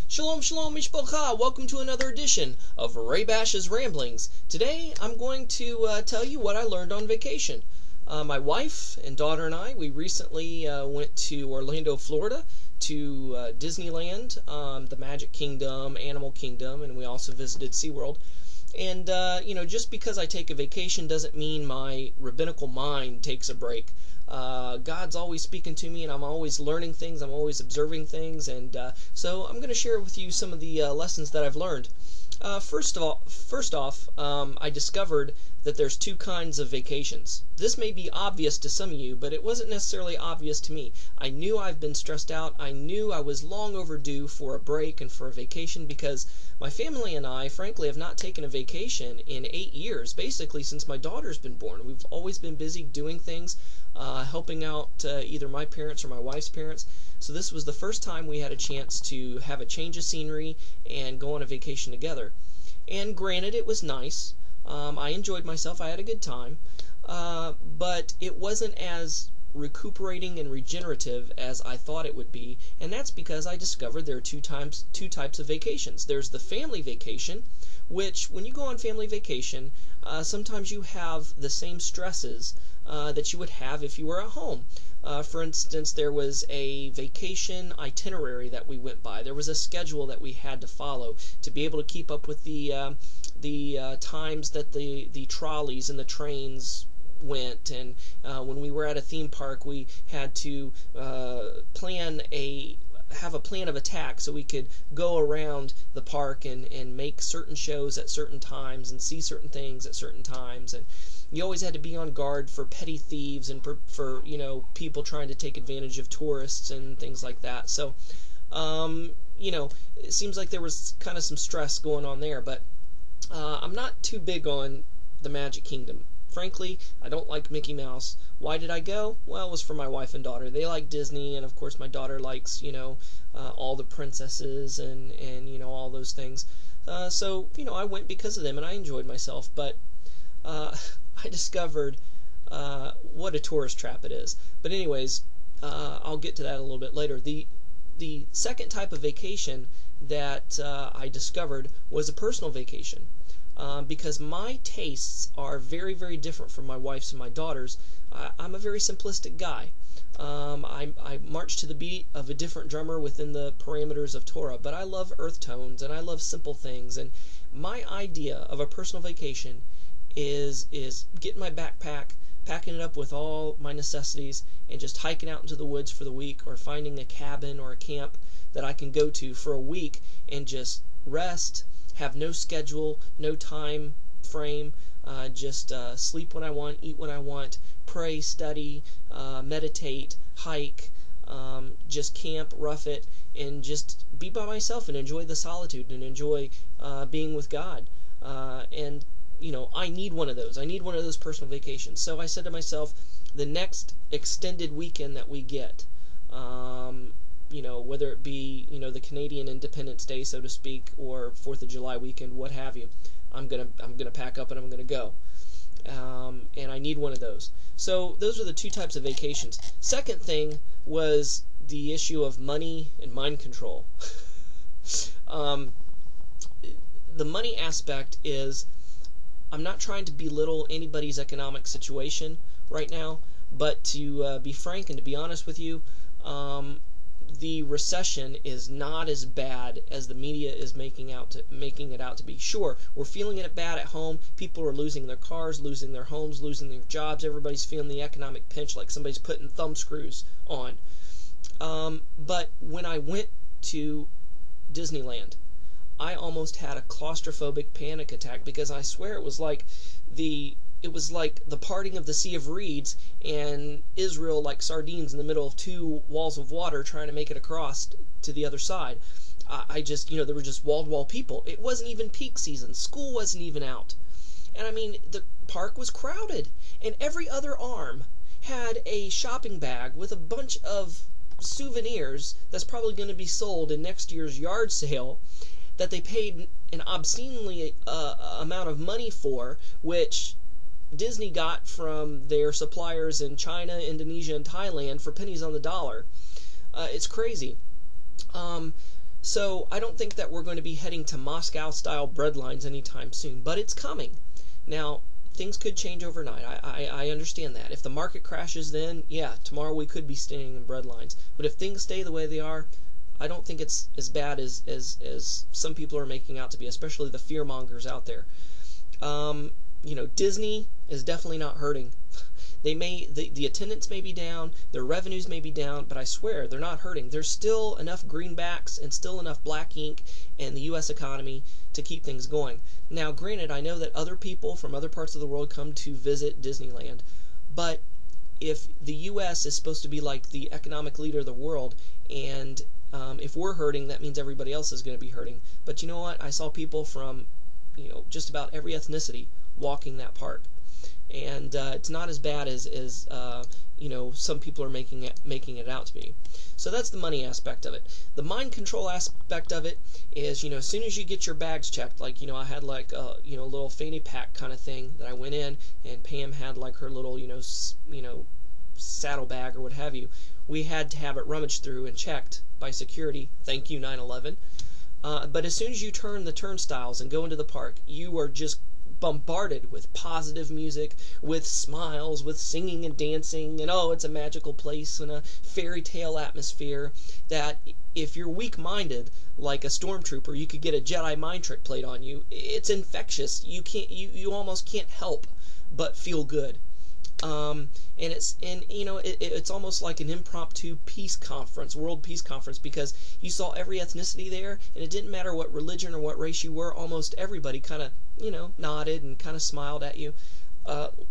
Shalom, shalom, mishpacha. Welcome to another edition of Ray Bash's Ramblings. Today, I'm going to tell you what I learned on vacation. My wife and daughter and I, we recently went to Orlando, Florida, to Disneyland, the Magic Kingdom, Animal Kingdom, and we also visited SeaWorld. And, just because I take a vacation doesn't mean my rabbinical mind takes a break. God's always speaking to me, and I'm always learning things, I'm always observing things, and so I'm going to share with you some of the lessons that I've learned. First off, I discovered that there's two kinds of vacations. This may be obvious to some of you, but it wasn't necessarily obvious to me. I knew I've been stressed out. I knew I was long overdue for a break and for a vacation because my family and I, frankly, have not taken a vacation in 8 years, basically since my daughter's been born. We've always been busy doing things, helping out either my parents or my wife's parents. So this was the first time we had a chance to have a change of scenery and go on a vacation together. And granted, it was nice. I enjoyed myself. I had a good time. But it wasn't as recuperating and regenerative as I thought it would be, and that's because I discovered there are two types of vacations. There's the family vacation, which when you go on family vacation, sometimes you have the same stresses that you would have if you were at home. For instance, there was a vacation itinerary that we went by. There was a schedule that we had to follow to be able to keep up with the times that the trolleys and the trains went, and when we were at a theme park, we had to have a plan of attack so we could go around the park and make certain shows at certain times and see certain things at certain times. And you always had to be on guard for petty thieves and for people trying to take advantage of tourists and things like that. So it seems like there was kind of some stress going on there, but I'm not too big on the Magic Kingdom. Frankly, I don't like Mickey Mouse. Why did I go? Well, it was for my wife and daughter. They like Disney, and of course my daughter likes, all the princesses and all those things. So I went because of them, and I enjoyed myself. But I discovered what a tourist trap it is. But anyways, I'll get to that a little bit later. The second type of vacation that I discovered was a personal vacation. Because my tastes are very, very different from my wife's and my daughter's. I'm a very simplistic guy. I march to the beat of a different drummer within the parameters of Torah, but I love earth tones and I love simple things. And my idea of a personal vacation is getting my backpack, packing it up with all my necessities, and just hiking out into the woods for the week, or finding a cabin or a camp that I can go to for a week and just rest, have no schedule, no time frame, just sleep when I want, eat when I want, pray, study, meditate, hike, just camp, rough it, and just be by myself and enjoy the solitude and enjoy being with God. And I need one of those. I need one of those personal vacations. So I said to myself, the next extended weekend that we get, whether it be, the Canadian Independence Day, so to speak, or 4th of July weekend, what have you, I'm gonna pack up and I'm gonna go. And I need one of those. So those are the two types of vacations. Second thing was the issue of money and mind control. The money aspect is, I'm not trying to belittle anybody's economic situation right now, but to be frank and to be honest with you, the recession is not as bad as the media is making it out to be. Sure, we're feeling it bad at home. People are losing their cars, losing their homes, losing their jobs. Everybody's feeling the economic pinch like somebody's putting thumb screws on. But when I went to Disneyland, I almost had a claustrophobic panic attack, because I swear it was like the parting of the Sea of Reeds and Israel like sardines in the middle of two walls of water trying to make it across to the other side. I just, there were just wall-to-wall people. It wasn't even peak season. School wasn't even out. And I mean, the park was crowded, and every other arm had a shopping bag with a bunch of souvenirs that's probably going to be sold in next year's yard sale, that they paid an obscenely amount of money for, which Disney got from their suppliers in China, Indonesia, and Thailand for pennies on the dollar. It's crazy. So I don't think that we're going to be heading to Moscow-style breadlines anytime soon, but it's coming. Now, things could change overnight. I understand that. If the market crashes, then yeah, tomorrow we could be staying in breadlines. But if things stay the way they are, I don't think it's as bad as some people are making out to be, especially the fear mongers out there. Disney is definitely not hurting. The attendance may be down, their revenues may be down, but I swear they're not hurting. There's still enough greenbacks and still enough black ink in the U.S. economy to keep things going. Now, granted, I know that other people from other parts of the world come to visit Disneyland, but if the U.S. is supposed to be like the economic leader of the world, and if we're hurting, that means everybody else is going to be hurting. But you know what? I saw people from just about every ethnicity walking that park. And it's not as bad as some people are making it out to be. So that's the money aspect of it. The mind control aspect of it is, as soon as you get your bags checked, like I had like a little fanny pack kind of thing that I went in, and Pam had like her little saddle bag or what have you. We had to have it rummaged through and checked by security. Thank you, 9/11. But as soon as you turn the turnstiles and go into the park, you are just bombarded with positive music, with smiles, with singing and dancing, and it's a magical place and a fairy tale atmosphere that if you're weak-minded like a stormtrooper, you could get a Jedi mind trick played on you. It's infectious. You almost can't help but feel good. It's almost like an impromptu peace conference, world peace conference, because you saw every ethnicity there, and it didn't matter what religion or what race you were. Almost everybody kind of nodded and kind of smiled at you,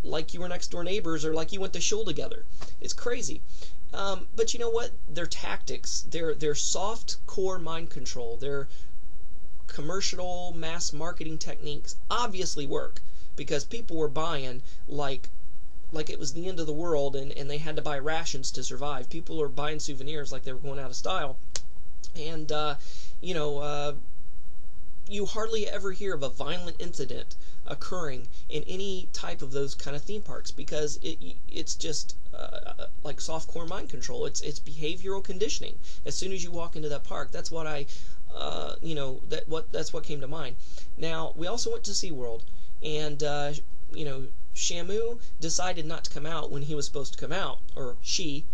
like you were next door neighbors or like you went to shul together. It's crazy. But you know what? Their tactics, their soft core mind control, their commercial mass marketing techniques obviously work, because people were buying like it was the end of the world, and they had to buy rations to survive. People were buying souvenirs like they were going out of style. And, you hardly ever hear of a violent incident occurring in any type of those kind of theme parks, because it's just like soft core mind control. It's behavioral conditioning. As soon as you walk into that park, that's what that's what came to mind. Now, we also went to SeaWorld, and Shamu decided not to come out when he was supposed to come out, or she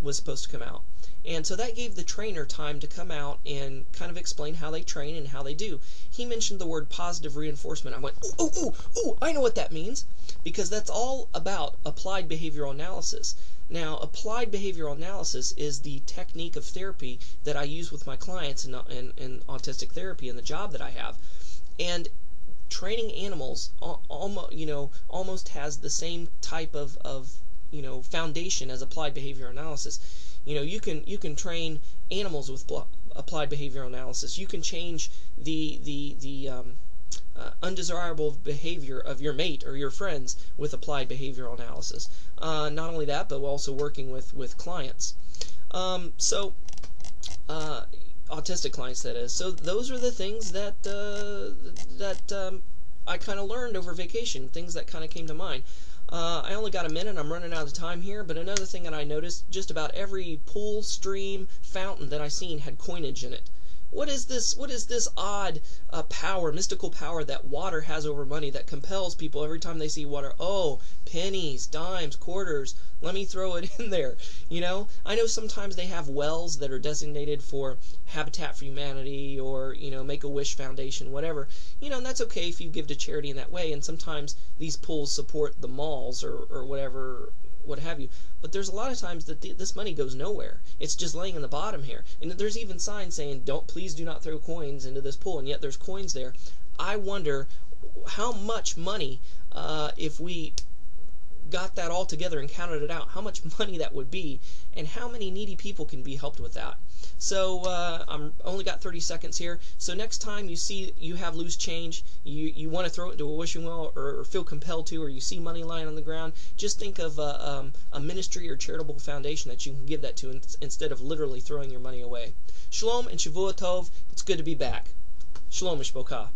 was supposed to come out. And so that gave the trainer time to come out and kind of explain how they train and how they do. He mentioned the word positive reinforcement. I went, ooh, I know what that means, because that's all about applied behavioral analysis. Now, applied behavioral analysis is the technique of therapy that I use with my clients in autistic therapy and the job that I have. And training animals almost has the same type of foundation as applied behavioral analysis. You can train animals with applied behavioral analysis. You can change the undesirable behavior of your mate or your friends with applied behavioral analysis. Not only that, but also working with clients. Autistic clients, that is. So those are the things that I kind of learned over vacation, things that kind of came to mind. I only got a minute, I'm running out of time here, but another thing that I noticed, just about every pool, stream, fountain that I seen had coinage in it. What is this odd power, mystical power that water has over money that compels people every time they see water? Oh, pennies, dimes, quarters, let me throw it in there. I know sometimes they have wells that are designated for Habitat for Humanity or, Make-A-Wish Foundation, whatever. And that's okay if you give to charity in that way, and sometimes these pools support the malls or whatever, what have you. But there's a lot of times that this money goes nowhere. It's just laying in the bottom here. And there's even signs saying, please do not throw coins into this pool, and yet there's coins there. I wonder how much money, if we got that all together and counted it out, how much money that would be, and how many needy people can be helped with that. So I'm only got 30 seconds here. So next time you have loose change, you want to throw it into a wishing well, or feel compelled to, or you see money lying on the ground, just think of a ministry or charitable foundation that you can give that to instead of literally throwing your money away. Shalom and Shavua Tov. It's good to be back. Shalom Mishpocha.